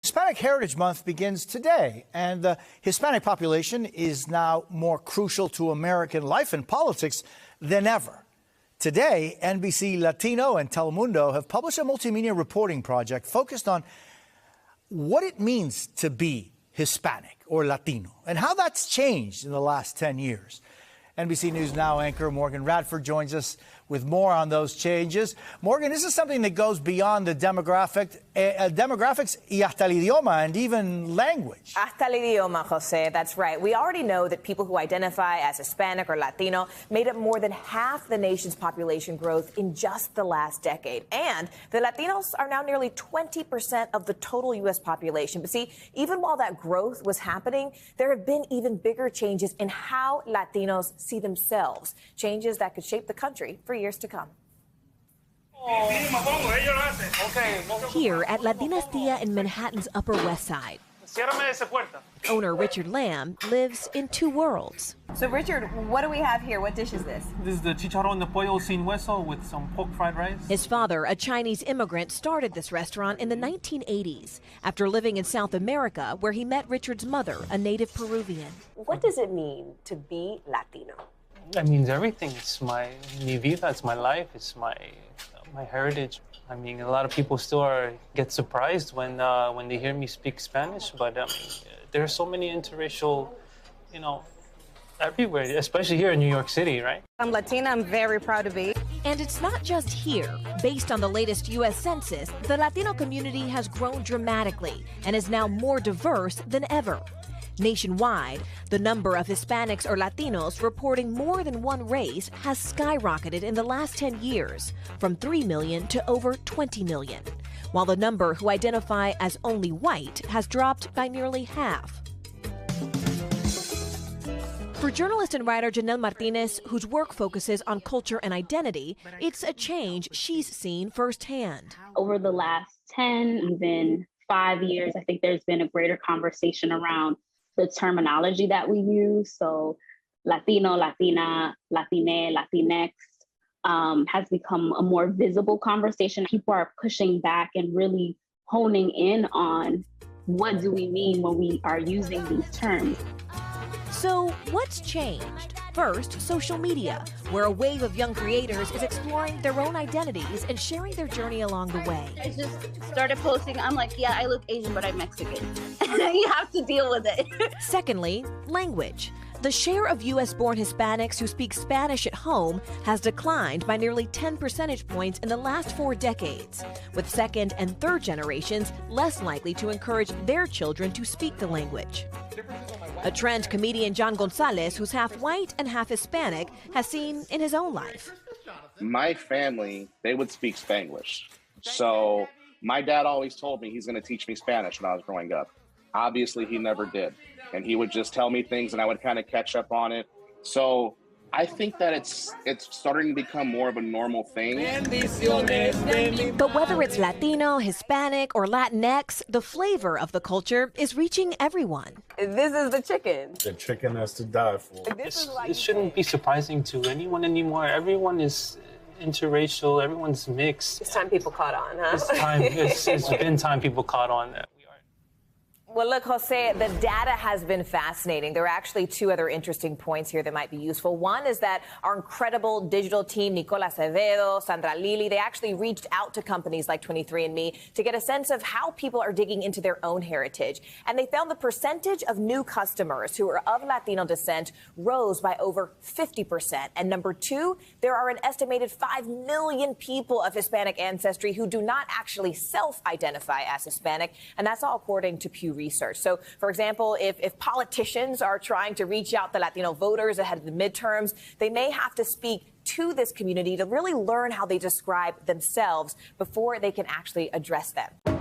Hispanic Heritage Month begins today, and the Hispanic population is now more crucial to American life and politics than ever. Today, NBC Latino and Telemundo have published a multimedia reporting project focused on what it means to be Hispanic or Latino and how that's changed in the last 10 years. NBC News Now anchor Morgan Radford joins us with more on those changes. Morgan, this is something that goes beyond the demographics y hasta el idioma and even language. Hasta el idioma, Jose, that's right. We already know that people who identify as Hispanic or Latino made up more than half the nation's population growth in just the last decade. And the Latinos are now nearly 20% of the total U.S. population. But see, even while that growth was happening, there have been even bigger changes in how Latinos see themselves, changes that could shape the country for years to come. Here at La Dinastía in Manhattan's Upper West Side, owner Richard Lamb lives in two worlds. So, Richard, what do we have here? What dish is this? This is the chicharrón de pollo sin hueso with some pork fried rice. His father, a Chinese immigrant, started this restaurant in the 1980s after living in South America, where he met Richard's mother, a native Peruvian. What does it mean to be Latino? That means everything. It's mi vida, it's my life, it's my heritage. I mean, a lot of people still get surprised when they hear me speak Spanish, but there are so many interracial, everywhere, especially here in New York City, right? I'm Latina, I'm very proud to be. And it's not just here. Based on the latest U.S. Census, the Latino community has grown dramatically and is now more diverse than ever. Nationwide, the number of Hispanics or Latinos reporting more than one race has skyrocketed in the last 10 years, from 3 million to over 20 million, while the number who identify as only white has dropped by nearly half. For journalist and writer Janelle Martinez, whose work focuses on culture and identity, it's a change she's seen firsthand. Over the last 10, even 5 years, I think there's been a greater conversation around the terminology that we use. So Latino, Latina, Latine, Latinx has become a more visible conversation. People are pushing back and really honing in on what do we mean when we are using these terms. So what's changed? First, social media, where a wave of young creators is exploring their own identities and sharing their journey along the way. I just started posting. I'm like, yeah, I look Asian, but I'm Mexican. You have to deal with it. Secondly, language. The share of U.S.-born Hispanics who speak Spanish at home has declined by nearly 10 percentage points in the last 4 decades, with second and third generations less likely to encourage their children to speak the language. A trend comedian John Gonzalez, who's half white and half Hispanic, has seen in his own life. My family, they would speak Spanglish. So my dad always told me he's going to teach me Spanish when I was growing up. Obviously, he never did. And he would just tell me things and I would kind of catch up on it. So I think that it's starting to become more of a normal thing. But whether it's Latino, Hispanic, or Latinx, the flavor of the culture is reaching everyone. This is the chicken. The chicken has to die for. It shouldn't be surprising to anyone anymore. Everyone is interracial, everyone's mixed. It's time people caught on, huh? It's been time people caught on that. Well, look, Jose, the data has been fascinating. There are actually 2 other interesting points here that might be useful. One is that our incredible digital team, Nicole Acevedo, Sandra Lili, they actually reached out to companies like 23andMe to get a sense of how people are digging into their own heritage. And they found the percentage of new customers who are of Latino descent rose by over 50%. And number 2, there are an estimated 5 million people of Hispanic ancestry who do not actually self-identify as Hispanic. And that's all according to Pew Research. So, for example, if politicians are trying to reach out to Latino voters ahead of the midterms, they may have to speak to this community to really learn how they describe themselves before they can actually address them.